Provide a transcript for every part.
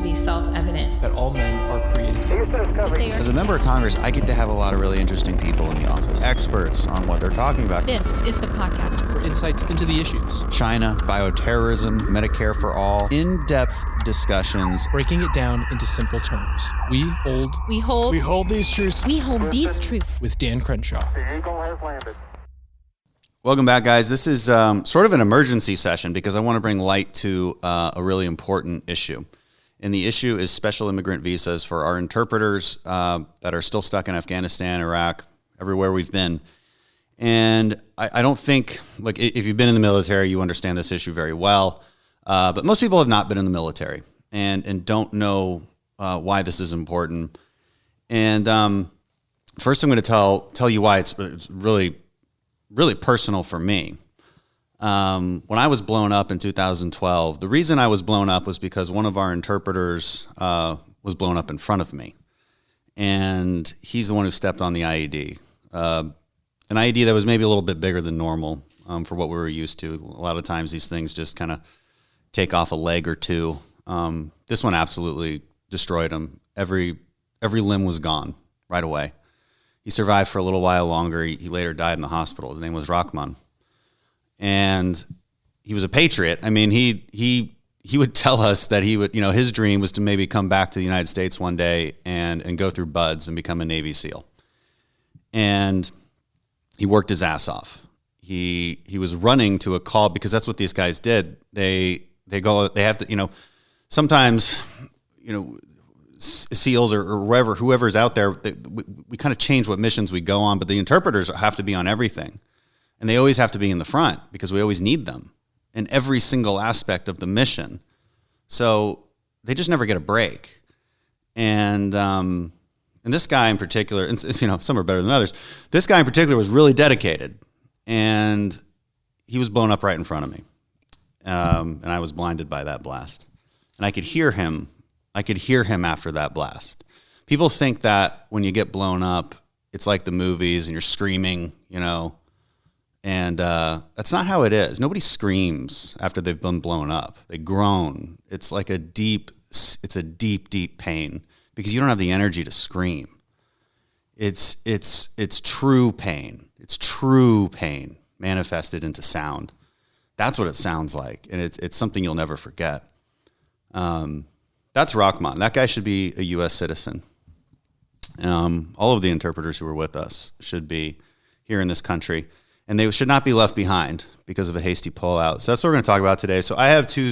to be self-evident that all men are created equal. As a member of Congress, I get to have a lot of really interesting people in the office, experts on what they're talking about. This is the podcast for insights into the issues. China, bioterrorism, Medicare for all, in-depth discussions. Breaking it down into simple terms. We hold these truths. We hold these truths. With Dan Crenshaw. The Eagle has landed. Welcome back, guys. This is sort of an emergency session because I want to bring light to a really important issue. And the issue is special immigrant visas for our interpreters that are still stuck in Afghanistan, Iraq, everywhere we've been. And I don't think, like, if you've been in the military, you understand this issue very well. But most people have not been in the military and don't know why this is important. And first, I'm going to tell you why it's really personal for me. When I was blown up in 2012, the reason I was blown up was because one of our interpreters was blown up in front of me. And he's the one who stepped on the IED. An IED that was maybe a little bit bigger than normal for what we were used to. A lot of times these things just kind of take off a leg or two. This one absolutely destroyed him. Every limb was gone right away. He survived for a little while longer. He later died in the hospital. His name was Rahman. And he was a patriot. I mean, he would tell us that he would, his dream was to maybe come back to the United States one day and go through BUD/S and become a Navy SEAL. And he worked his ass off. He was running to a call because that's what these guys did. They have to, sometimes, SEALs or whoever's out there, we kind of change what missions we go on, but the interpreters have to be on everything. And they always have to be in the front because we always need them in every single aspect of the mission. So they just never get a break. And this guy in particular, and some are better than others. This guy in particular was really dedicated, and he was blown up right in front of me. And I was blinded by that blast. And I could hear him after that blast. People think that when you get blown up, it's like the movies and you're screaming, and that's not how it is. Nobody screams after they've been blown up. They groan. It's like a deep pain because you don't have the energy to scream. It's true pain. It's true pain manifested into sound. That's what it sounds like, and it's something you'll never forget. That's Rahman. That guy should be a U.S. citizen. All of the interpreters who were with us should be here in this country, and they should not be left behind because of a hasty pullout. So that's what we're going to talk about today. So I have two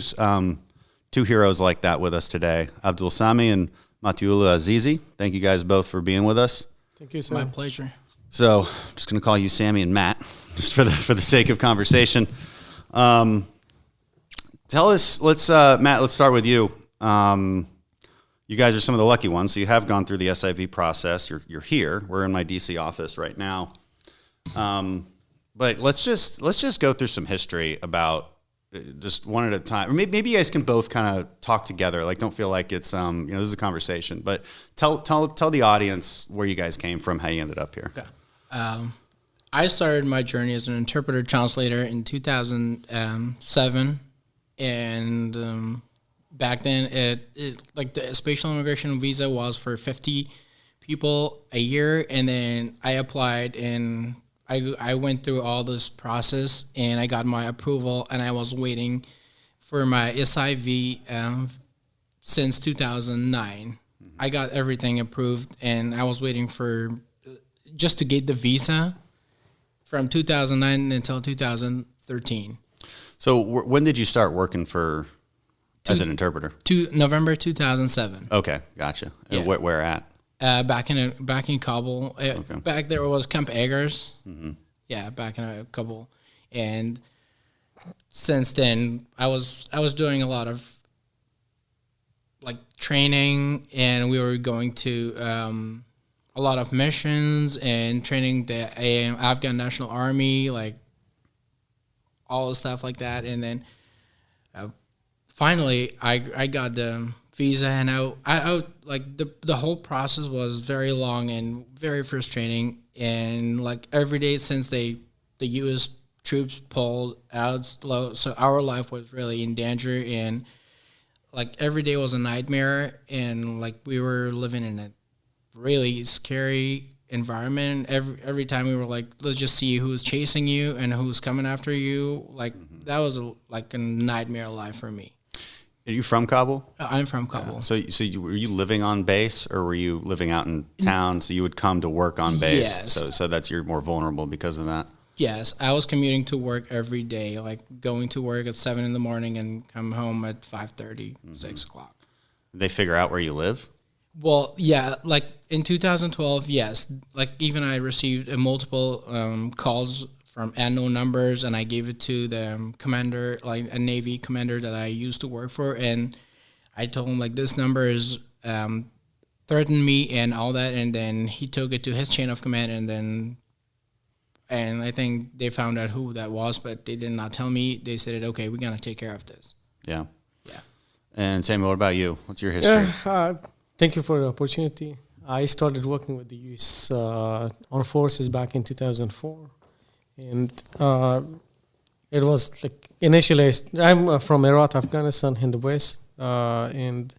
heroes like that with us today, Abdul Sami and Matiullah Azizi. Thank you guys both for being with us. Thank you, sir. My pleasure. So I'm just going to call you Sammy and Matt, just for the sake of conversation. Tell us, Matt, let's start with you. You guys are some of the lucky ones. So you have gone through the SIV process. You're here. We're in my DC office right now. But let's just go through some history about just one at a time. Or maybe you guys can both kind of talk together. Like, don't feel like it's this is a conversation. But tell the audience where you guys came from, how you ended up here. Okay. I started my journey as an interpreter translator in 2007, and back then it like the spatial immigration visa was for 50 people a year, and then I applied and I went through all this process and I got my approval, and I was waiting for my SIV since 2009. Mm-hmm. I got everything approved, and I was waiting for just to get the visa from 2009 until 2013. So when did you start working as an interpreter? November 2007. Okay, gotcha. Yeah. Where at? Back in Kabul. Okay. Back there was Camp Eggers. Mm-hmm. Yeah, back in Kabul. And since then, I was doing a lot of like training, and we were going to a lot of missions and training the Afghan National Army, like all the stuff like that. And then finally, I got the visa, and I like the whole process was very long and very frustrating. And like every day since the U.S. troops pulled out, so our life was really in danger. And like every day was a nightmare, and like we were living in a really scary environment. Every time we were like, let's just see who's chasing you and who's coming after you. Like that was like a nightmare life for me. Are you from Kabul? I'm from Kabul. So were you living on base, or were you living out in town? So you would come to work on base. Yes. So that's you're more vulnerable because of that. Yes, I was commuting to work every day, like going to work at 7 a.m. and come home at 5:30, 6 o'clock. Did they figure out where you live? Well, yeah, like in 2012, yes. Like even I received multiple calls from unknown numbers, and I gave it to the commander, like a Navy commander that I used to work for, and I told him like this number is threatened me and all that, and then he took it to his chain of command, and I think they found out who that was, but they did not tell me. They said, okay, we're going to take care of this. Yeah. Yeah. And Samuel, what about you? What's your history? Thank you for the opportunity. I started working with the U.S. Armed Forces back in 2004. And it was like initially, I'm from Herat, Afghanistan in the West. And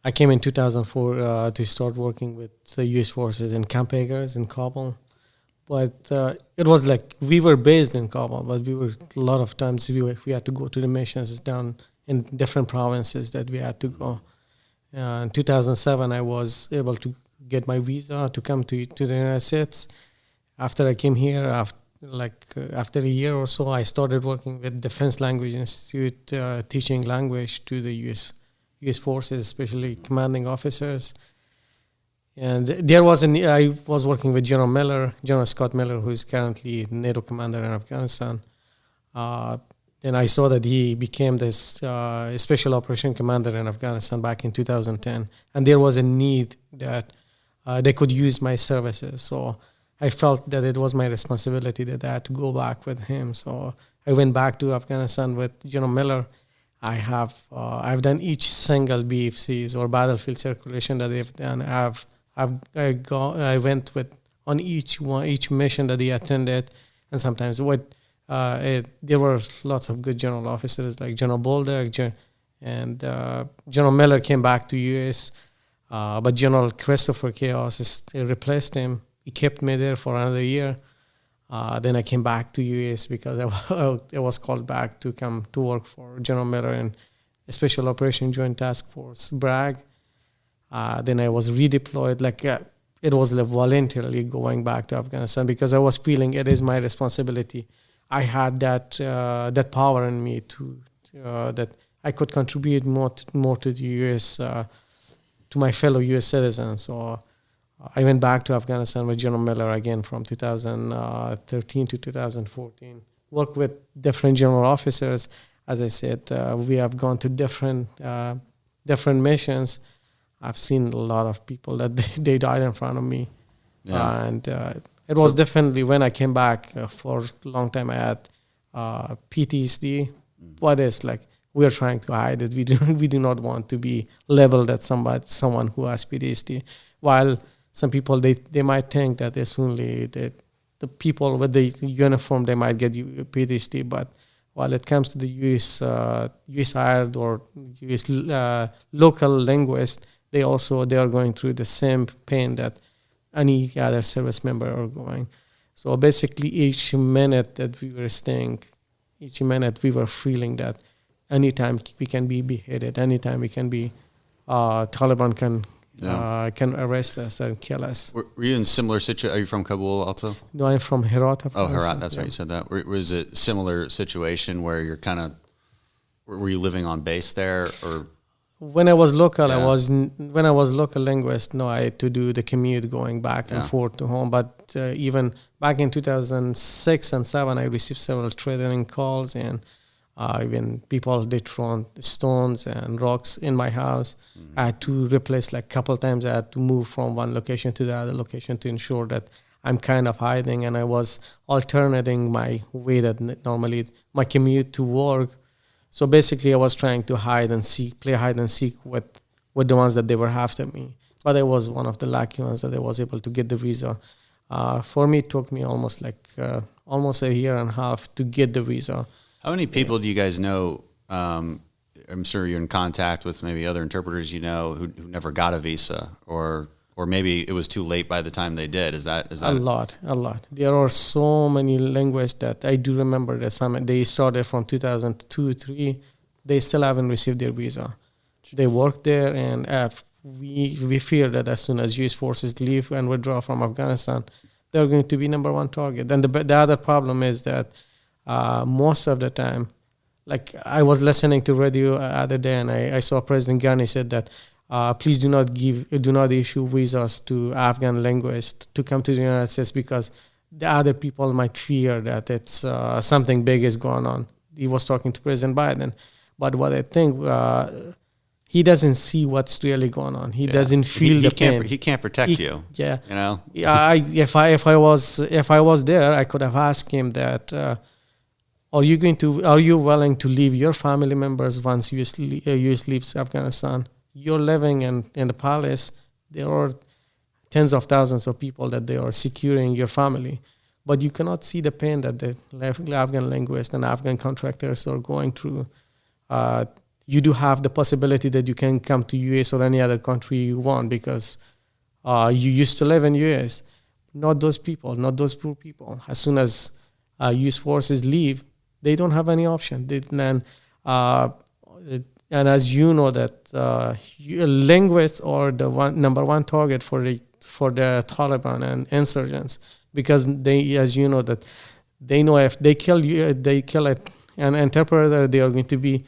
I came in 2004 to start working with the U.S. forces in Camp Agars in Kabul. But it was like we were based in Kabul, but a lot of times we had to go to the missions down in different provinces that we had to go. In 2007, I was able to get my visa to come to the United States. After I came here, after a year or so, I started working with Defense Language Institute, teaching language to the U.S. forces, especially commanding officers. And I was working with General Scott Miller, who is currently NATO commander in Afghanistan. Then I saw that he became this special operation commander in Afghanistan back in 2010. And there was a need that they could use my services. So I felt that it was my responsibility that I had to go back with him. So I went back to Afghanistan with General Miller. I've done each single BFCs or battlefield circulation that they've done. I went with on each mission that he attended, and sometimes there were lots of good general officers like General Bolduc, and General Miller came back to U.S., but General Christopher Chaos replaced him. He kept me there for another year. Then I came back to U.S. because I was called back to come to work for General Miller in Special Operation Joint Task Force, BRAG. Then I was redeployed. It was voluntarily going back to Afghanistan because I was feeling it is my responsibility. I had that power in me that I could contribute more to the U.S. To my fellow U.S. citizens. So I went back to Afghanistan with General Miller again from 2013 to 2014. Worked with different general officers. As I said, we have gone to different missions. I've seen a lot of people that they died in front of me. Yeah. And it was definitely when I came back for a long time, I had PTSD. What is like, we're trying to hide it. We do not want to be labeled as someone who has PTSD. While some people, they might think that it's only the people with the uniform, they might get you PTSD. But while it comes to the US hired or US local linguist, they are going through the same pain that any other service member are going. So basically, each minute that we were staying, each minute we were feeling that anytime we can be beheaded, anytime we can be, Taliban can arrest us and kill us. Were you in similar situation? Are you from Kabul also? No, I'm from Herat. Oh, Herat. That's right. You said that. Was it a similar situation where you're were you living on base there, or? When I was local, when I was local linguist, I had to do the commute going back and forth to home. But even back in 2006 and 2007, I received several threatening calls, and even people, they thrown stones and rocks in my house. Mm-hmm. I had to replace, a couple times I had to move from one location to the other location to ensure that I'm kind of hiding, and I was alternating my way that normally my commute to work. So basically, I was trying to play hide and seek with the ones that they were after me. But I was one of the lucky ones that I was able to get the visa. For me, it took me almost a year and a half to get the visa. How many people do you guys know I'm sure you're in contact with maybe other interpreters who never got a visa, or maybe it was too late by the time they did. Is that a lot? There are so many linguists that I do remember that some they started from 2002-3. They still haven't received their visa. Jeez. They work there, and we fear that as soon as U.S. forces leave and withdraw from Afghanistan, they're going to be number one target. And the other problem is that most of the time, like I was listening to radio other day, and I saw President Ghani said that please do not issue visas to Afghan linguists to come to the United States because the other people might fear that it's something big is going on. He was talking to President Biden, but what I think he doesn't see what's really going on. He doesn't feel the pain. He can't protect you. Yeah, you know. If I was there, I could have asked him that. Are you willing to leave your family members once U.S. leaves Afghanistan? You're living in the palace. There are tens of thousands of people that they are securing your family. But you cannot see the pain that the Afghan linguists and Afghan contractors are going through. You do have the possibility that you can come to U.S. or any other country you want because you used to live in U.S. Not those people, not those poor people. As soon as U.S. forces leave, they don't have any option. And as you know that linguists are the number one target for the Taliban and insurgents because they, as you know, that they know if they kill an interpreter, they are going to be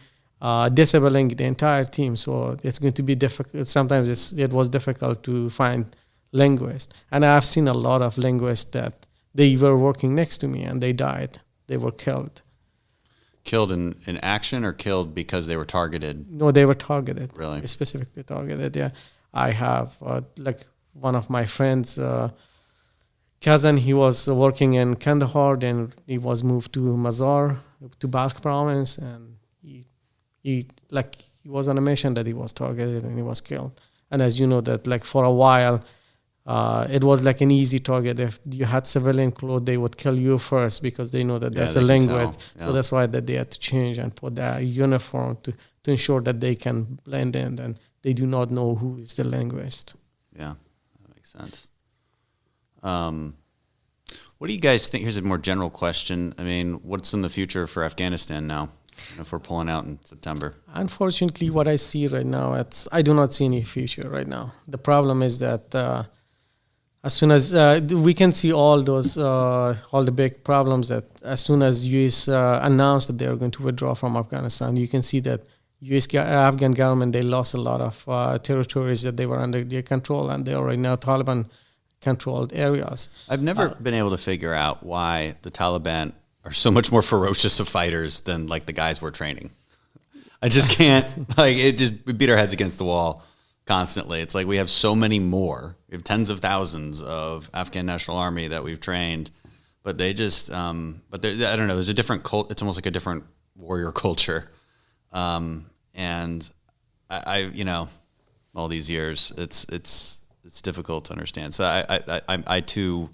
disabling the entire team. So it's going to be difficult. Sometimes it was difficult to find linguists, and I've seen a lot of linguists that they were working next to me and they died. They were killed. Killed in action or killed because they were targeted? No, they were targeted. Really? Specifically targeted, yeah. I have, like one of my friends' cousin, he was working in Kandahar, then he was moved to Mazar, to Balkh province, and he was on a mission that he was targeted and he was killed. And as you know that like for a while, it was like an easy target. If you had civilian clothes, they would kill you first because they know that there's a linguist. So that's why that they had to change and put their uniform to ensure that they can blend in and they do not know who is the linguist. Yeah, that makes sense. What do you guys think? Here's a more general question. I mean, what's in the future for Afghanistan now? If we're pulling out in September. Unfortunately, what I see right now, I do not see any future right now. The problem is that as soon as we can see all the big problems that as soon as U.S. announced that they are going to withdraw from Afghanistan, you can see that Afghan government, they lost a lot of territories that they were under their control, and they are right now Taliban-controlled areas. I've never been able to figure out why the Taliban are so much more ferocious of fighters than like the guys we're training. I just can't, we beat our heads against the wall constantly. It's like we have so many more. We have tens of thousands of Afghan National Army that we've trained, but they just, I don't know, there's a different cult. It's almost like a different warrior culture. And I all these years, it's difficult to understand. So I too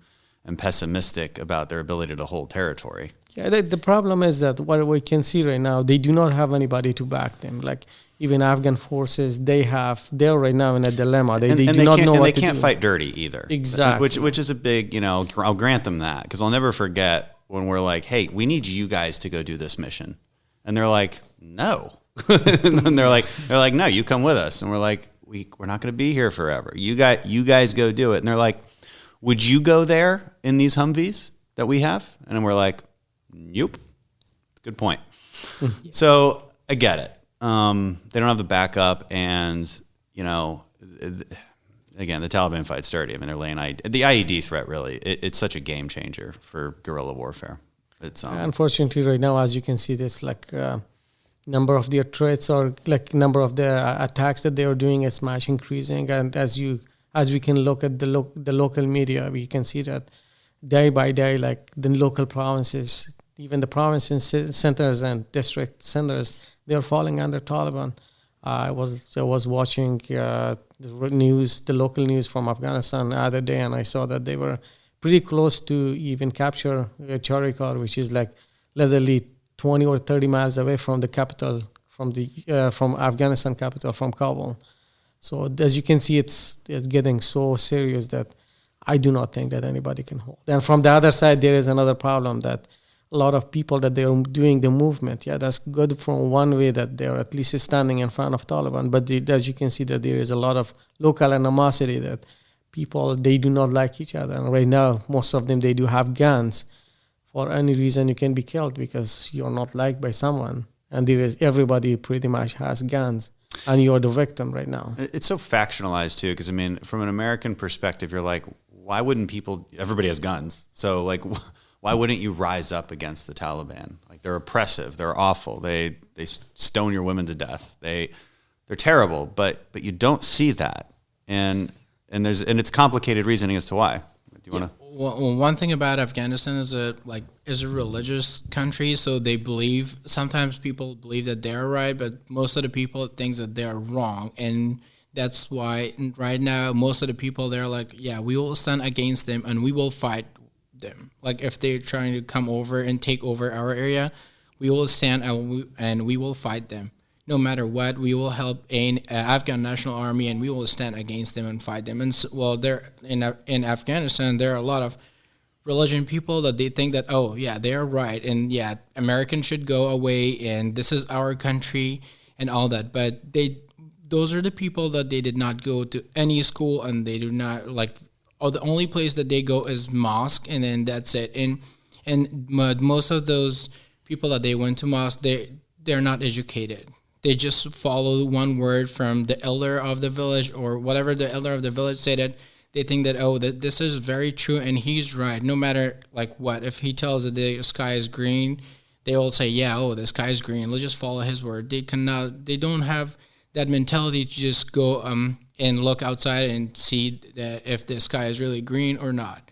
am pessimistic about their ability to hold territory. Yeah, the problem is that what we can see right now, they do not have anybody to back them. Like even Afghan forces, they're right now in a dilemma. They do not know what to do. And they can't fight dirty either. Exactly. Which is a big, I'll grant them that because I'll never forget when we're like, hey, we need you guys to go do this mission. And they're like, no. And then they're like, no, you come with us. And we're like, we're not going to be here forever. You guys go do it. And they're like, would you go there in these Humvees that we have? And then we're like, nope. Good point. So I get it. They don't have the backup, and again, the Taliban fights dirty. I mean, they're laying the IED threat. Really, it's such a game changer for guerrilla warfare. It's unfortunately right now, as you can see, this number of their threats or number of the attacks that they are doing is much increasing, and as we can look at the local media, we can see that day by day, the local provinces, even the province centers and district centers, they are falling under Taliban. I was watching the local news from Afghanistan the other day, and I saw that they were pretty close to even capture Charikar, which is literally 20 or 30 miles away from the capital, from Afghanistan capital, from Kabul. So as you can see, it's getting so serious that I do not think that anybody can hold. And from the other side, there is another problem that a lot of people that they are doing the movement. Yeah, that's good from one way that they are at least standing in front of Taliban. But as you can see, that there is a lot of local animosity that people, they do not like each other. And right now, most of them, they do have guns. For any reason, you can be killed because you're not liked by someone. And everybody pretty much has guns. And you're the victim right now. It's so factionalized too, because I mean, from an American perspective, you're like, why wouldn't people? Everybody has guns, so like, why wouldn't you rise up against the Taliban? Like, they're oppressive, they're awful, they stone your women to death, they're terrible, but you don't see that, and it's complicated reasoning as to why. Do you want to? Well, one thing about Afghanistan is is a religious country, so they believe, sometimes people believe that they're right, but most of the people think that they're wrong. And that's why right now, most of the people, they're like, yeah, we will stand against them and we will fight them. Like, if they're trying to come over and take over our area, we will stand and we will fight them. No matter what, we will help Afghan National Army, and we will stand against them and fight them. And there in Afghanistan, there are a lot of religion people that they think that, oh yeah, they're right, and yeah, Americans should go away, and this is our country and all that. But those are the people that they did not go to any school, and they do not the only place that they go is mosque, and then that's it. And most of those people that they went to mosque, they're not educated. They just follow one word from the elder of the village, or whatever the elder of the village said it. They think that, that this is very true and he's right. No matter what, if he tells that the sky is green, they all say, yeah, the sky is green. Let's just follow his word. They don't have that mentality to just go and look outside and see that if the sky is really green or not.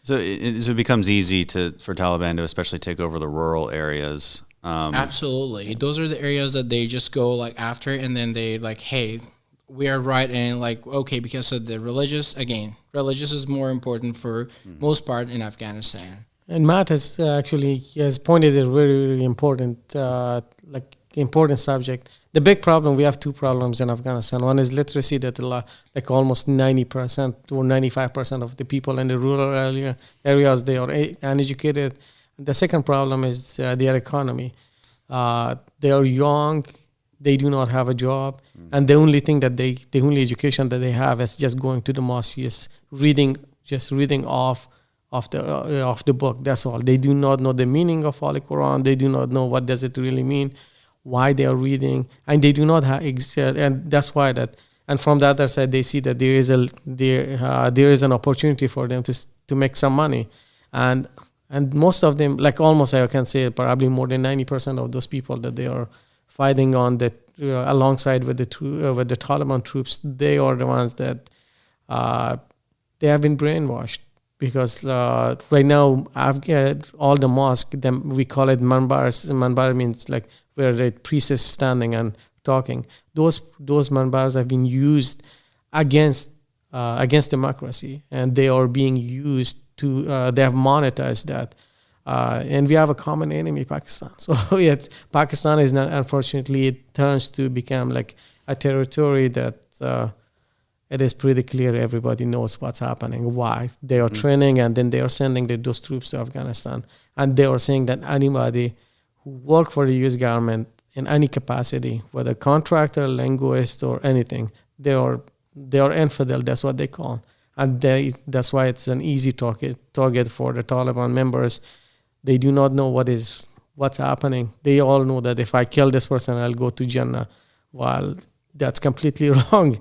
So it becomes easy for Taliban to especially take over the rural areas. Absolutely. Those are the areas that they just go after, and then they hey, we are right, and okay, because of the religious is more important for most part in Afghanistan. And Matt has pointed a very, very important important subject. The big problem, we have two problems in Afghanistan. One is literacy, that almost 90% or 95% of the people in the rural areas, they are uneducated. The second problem is their economy. They are young, they do not have a job, and the only thing that the only education that they have is just going to the mosque, just reading off the book. That's all. They do not know the meaning of Holy Quran. They do not know what does it really mean, why they are reading, and they do not have. And that's why that. And from the other side, they see that there is an opportunity for them to make some money, and most of them, almost I can say probably more than 90% of those people that they are fighting on that alongside with the Taliban troops, they are the ones that they have been brainwashed, because right now all the mosque, we call it manbars. Manbar means where the priest is standing and talking. Those manbars have been used against democracy, and they are being used to they have monetized that. And we have a common enemy, Pakistan. So yes, Pakistan is not, unfortunately, it turns to become a territory that it is pretty clear everybody knows what's happening, why. They are training, and then they are sending those troops to Afghanistan. And they are saying that anybody who work for the U.S. government in any capacity, whether contractor, linguist, or anything, they are infidel. That's what they call. And that's why it's an easy target for the Taliban members. They do not know what's happening. They all know that if I kill this person, I'll go to Jannah. Well, that's completely wrong.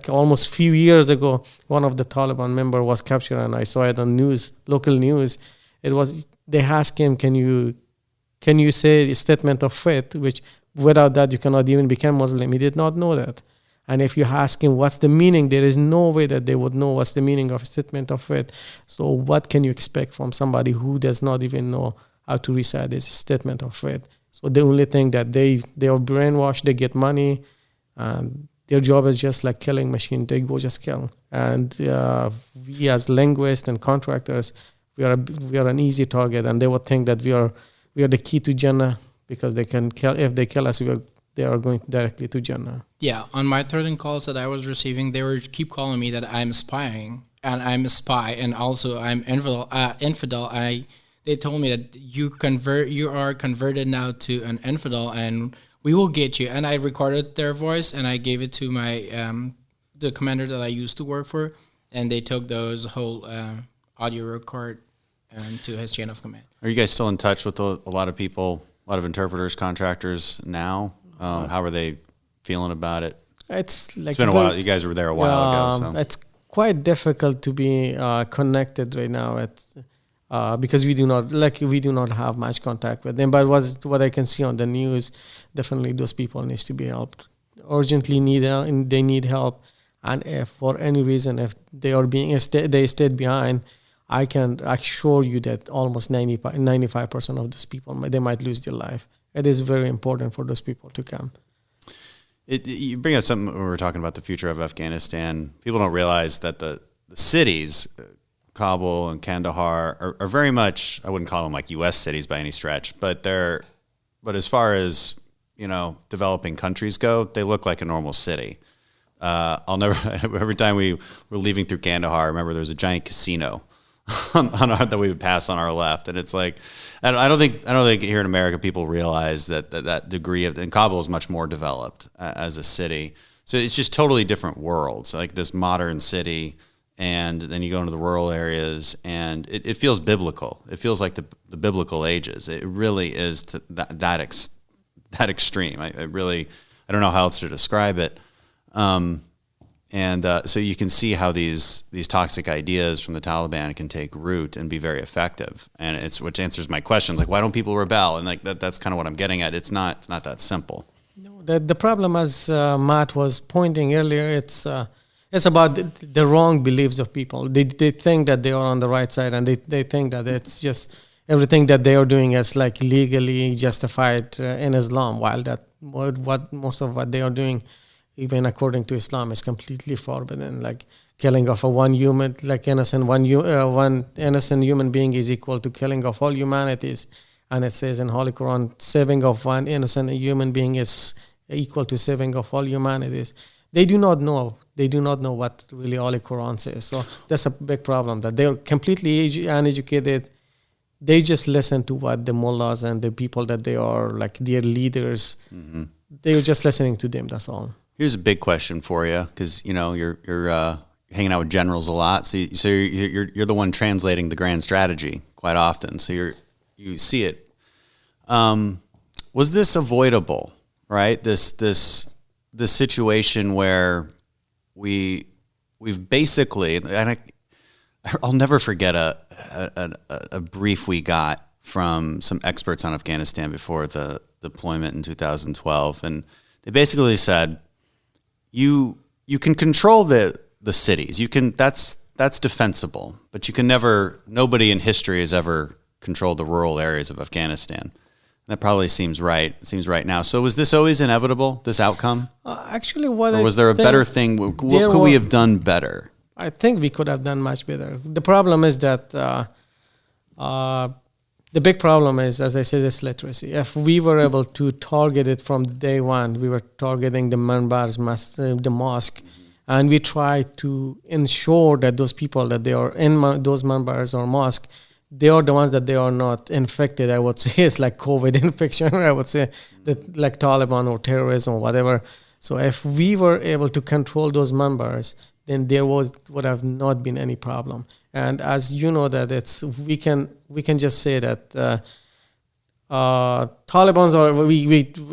Almost few years ago, one of the Taliban member was captured, and I saw it on local news. They asked him, can you say a statement of faith, which without that you cannot even become Muslim. He did not know that. And if you ask him what's the meaning, there is no way that they would know what's the meaning of a statement of faith. So what can you expect from somebody who does not even know how to recite this statement of faith? So the only thing that they are brainwashed, they get money, and their job is just like killing machine. They go just kill. And we as linguists and contractors, we are an easy target, and they would think that we are the key to Jannah. because they can kill. If they kill us, they are going directly to Jannah. Yeah, on my threatening calls that I was receiving, they were keep calling me that I'm spying and I'm a spy, and also I'm infidel. They told me that you are converted now to an infidel, and we will get you. And I recorded their voice and I gave it to my the commander that I used to work for, and they took those whole audio record to his chain of command. Are you guys still in touch with a lot of people, a lot of interpreters, contractors now? How are they feeling about it? It's been a while. You guys were there a while ago. So. It's quite difficult to be connected right now. Because we do not have much contact with them. But what I can see on the news, definitely those people needs to be helped. Urgently they need help, and if for any reason if they are they stayed behind, I can assure you that almost 95% of those people they might lose their life. It is very important for those people to come. You bring up something when we were talking about the future of Afghanistan. People don't realize that the cities, Kabul and Kandahar, are very much, I wouldn't call them like U.S. cities by any stretch, but as far as, developing countries go, they look like a normal city. Every time we were leaving through Kandahar, I remember there was a giant casino that we would pass on our left. And it's like, I don't think here in America people realize that degree of, and Kabul is much more developed as a city. So it's just totally different worlds, like this modern city. And then you go into the rural areas and it feels biblical. It feels like the biblical ages. It really is to that extreme. I don't know how else to describe it. So you can see how these toxic ideas from the Taliban can take root and be very effective. And which answers my questions, like why don't people rebel? And like that's kind of what I'm getting at. It's not that simple. No, the problem, as Matt was pointing earlier, it's about the wrong beliefs of people. They think that they are on the right side, and they think that it's just everything that they are doing is like legally justified in Islam, while most of what they are doing, even according to Islam, is completely forbidden. Like killing of one innocent human being is equal to killing of all humanities, and it says in Holy Quran, saving of one innocent human being is equal to saving of all humanities. They do not know. They do not know what really Holy Quran says. So that's a big problem, that they're completely uneducated. They just listen to what the mullahs and the people that they are like their leaders. Mm-hmm. They're just listening to them. That's all. Here's a big question for you, because you're hanging out with generals a lot, so you're the one translating the grand strategy quite often. So you see it. Was this avoidable? Right? This situation where we've basically, and I'll never forget a brief we got from some experts on Afghanistan before the deployment in 2012, and they basically said, you can control the cities, that's defensible, but you can never. Nobody in history has ever controlled the rural areas of Afghanistan. That probably seems right. It seems right now. So was this always inevitable, this outcome? Actually, or was there a better thing? What could we have done better? I think we could have done much better. The problem is that the big problem is, as I said, is literacy. If we were able to target it from day one, we were targeting the manbars, the mosque, and we try to ensure that those people that they are in those manbars or mosque, they are the ones that they are not infected. I would say it's like COVID infection. I would say that like Taliban or terrorism or whatever. So if we were able to control those members, then there would have not been any problem. And as you know, that we can just say that Taliban's are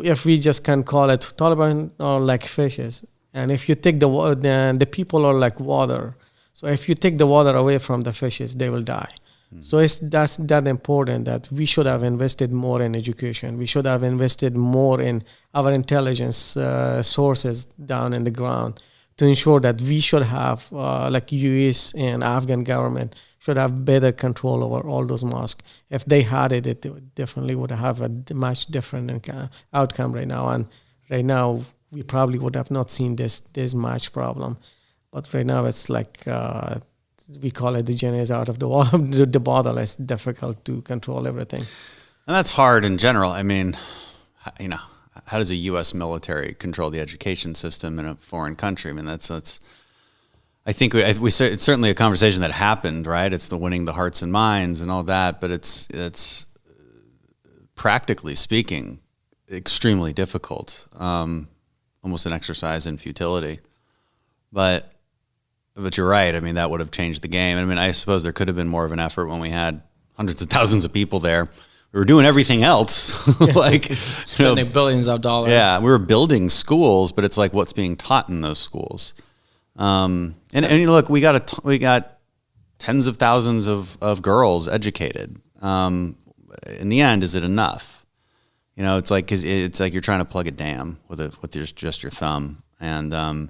if we just can call it, Taliban are like fishes, and if you take the people are like water. So if you take the water away from the fishes, they will die. So that's that important that we should have invested more in education. We should have invested more in our intelligence sources down in the ground to ensure that we should have, like US and Afghan government, should have better control over all those mosques. If they had it, it definitely would have a much different outcome right now. And right now, we probably would have not seen this much problem. But right now, it's like... we call it the genie is out of the bottle. It's difficult to control everything. And that's hard in general. I mean, you know, how does a U.S. military control the education system in a foreign country? I mean, that's I think it's certainly a conversation that happened, right? It's the winning the hearts and minds and all that, but it's practically speaking extremely difficult, almost an exercise in futility. But you're right. I mean, that would have changed the game. I mean, I suppose there could have been more of an effort when we had hundreds of thousands of people there. We were doing everything else, like spending billions of dollars. Yeah, we were building schools, but it's like what's being taught in those schools. And look, we got tens of thousands of girls educated. In the end, is it enough? You know, it's like you're trying to plug a dam with just your thumb, and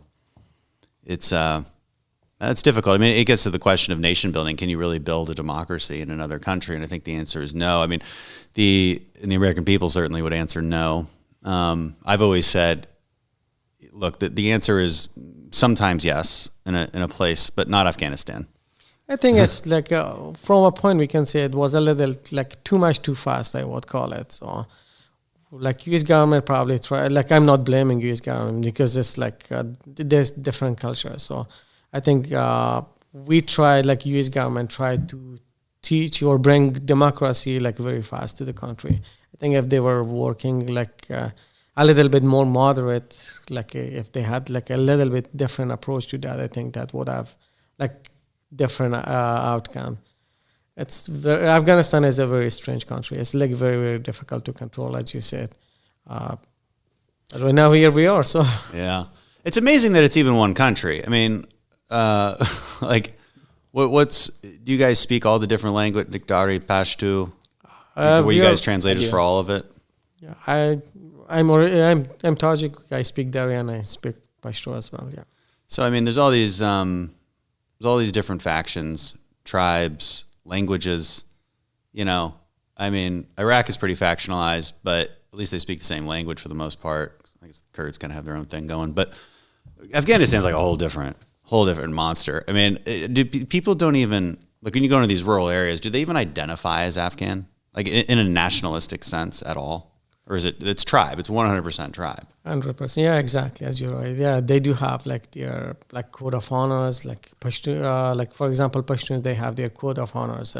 it's difficult. I mean, it gets to the question of nation building. Can you really build a democracy in another country? And I think the answer is no. I mean, the American people certainly would answer no. I've always said, look, the answer is sometimes yes in a place, but not Afghanistan. I think it's like from a point we can say it was a little like too much too fast, I would call it. So like U.S. government probably tried, like I'm not blaming U.S. government because it's like there's different cultures. So I think we tried, like U.S. government tried to teach or bring democracy like very fast to the country. I think if they were working like a little bit more moderate, like if they had like a little bit different approach to that, I think that would have like different outcome. Afghanistan is a very strange country. It's like very, very difficult to control, as you said. But right now here we are. So yeah, it's amazing that it's even one country. I mean, like, do you guys speak all the different language, Dari, Pashto? Were you guys translators for all of it? Yeah, I'm Tajik. I speak Dari and I speak Pashto as well. Yeah. So I mean, there's all these different factions, tribes, languages. You know, I mean, Iraq is pretty factionalized, but at least they speak the same language for the most part. I guess the Kurds kind of have their own thing going, but Afghanistan's like a whole different monster. I mean, people don't even, like when you go into these rural areas, do they even identify as Afghan, like in a nationalistic sense at all? Or is it's tribe? It's 100% tribe. 100%. Yeah, exactly. As you're right. Yeah, they do have like their like code of honors. Like Pashtun, like for example, Pashtuns, they have their code of honors.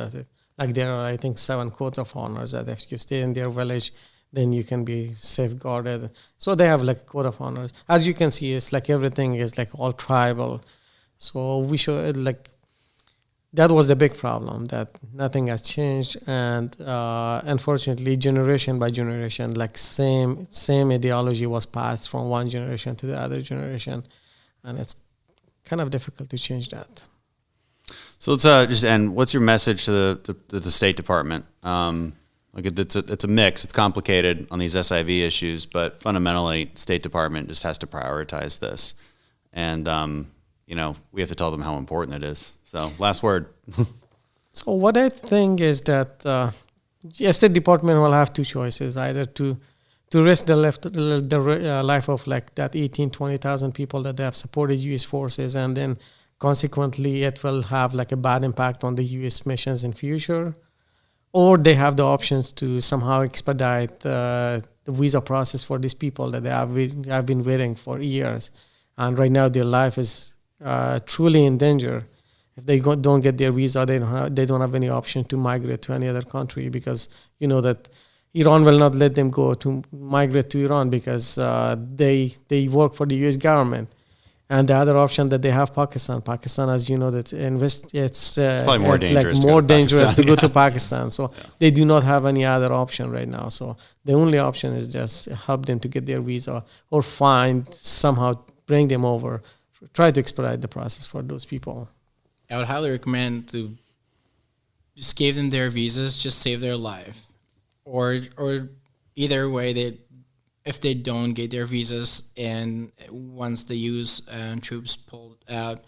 Like there are, I think, 7 codes of honors that if you stay in their village, then you can be safeguarded. So they have like code of honors. As you can see, it's like everything is like all tribal. So we should like. That was the big problem, that nothing has changed, and unfortunately, generation by generation, like same ideology was passed from one generation to the other generation, and it's kind of difficult to change that. So let's just end. What's your message to the State Department? Like it's a mix. It's complicated on these SIV issues, but fundamentally, State Department just has to prioritize this, and we have to tell them how important it is. So, last word. So, what I think is that the State Department will have 2 choices: either to risk the life of like that 20,000 people that they have supported U.S. forces, and then consequently it will have like a bad impact on the U.S. missions in future, or they have the options to somehow expedite the visa process for these people that they have been waiting for years, and right now their life is truly in danger. If they don't get their visa, they don't have any option to migrate to any other country, because you know that Iran will not let them go to migrate to Iran because they work for the U.S. government. And the other option that they have, Pakistan, as you know, that it's probably more dangerous. Like more dangerous to go to Pakistan. So they do not have any other option right now. So the only option is just help them to get their visa, or bring them over, try to expedite the process for those people. I would highly recommend to just give them their visas, just save their life, or either way, if they don't get their visas and once the U.S. troops pulled out,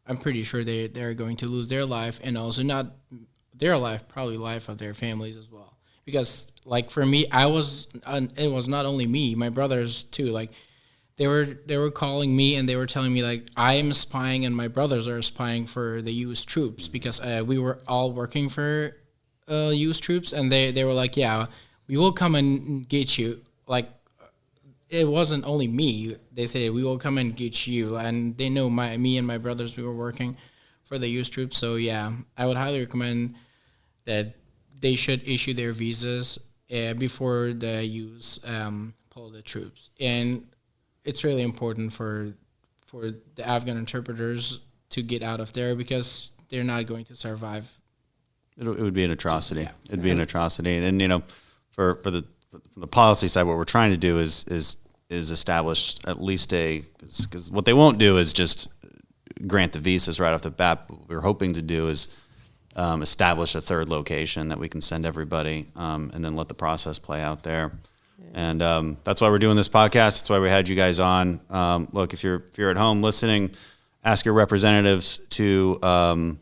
I'm pretty sure they're going to lose their life, and also not their life, probably life of their families as well. Because like for me, it was not only me, my brothers too. Like they were calling me and they were telling me like I am spying and my brothers are spying for the U.S. troops, because we were all working for U.S. troops, and they were like, yeah, we will come and get you. Like it wasn't only me. They said we will come and get you, and they know me and my brothers. We were working for the U.S. troops, so yeah, I would highly recommend that they should issue their visas before the U.S. Pull the troops, and it's really important for the Afghan interpreters to get out of there because they're not going to survive. It would be an atrocity. Yeah. It'd be an atrocity, and you know, for the policy side, what we're trying to do is establish at least because what they won't do is just grant the visas right off the bat. What we're hoping to do is establish a third location that we can send everybody, and then let the process play out there. And that's why we're doing this podcast. That's why we had you guys on. Look, if you're at home listening, ask your representatives to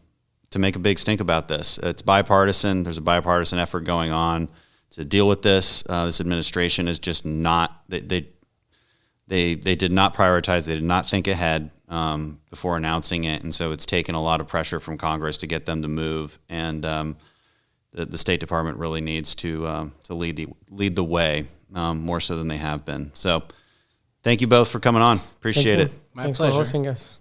make a big stink about this. It's bipartisan. There's a bipartisan effort going on to deal with this. This administration is just not. They did not prioritize. They did not think ahead before announcing it, and so it's taken a lot of pressure from Congress to get them to move. And the State Department really needs to lead the way more so than they have been. So, thank you both for coming on. Appreciate it. My Thanks pleasure. for hosting us.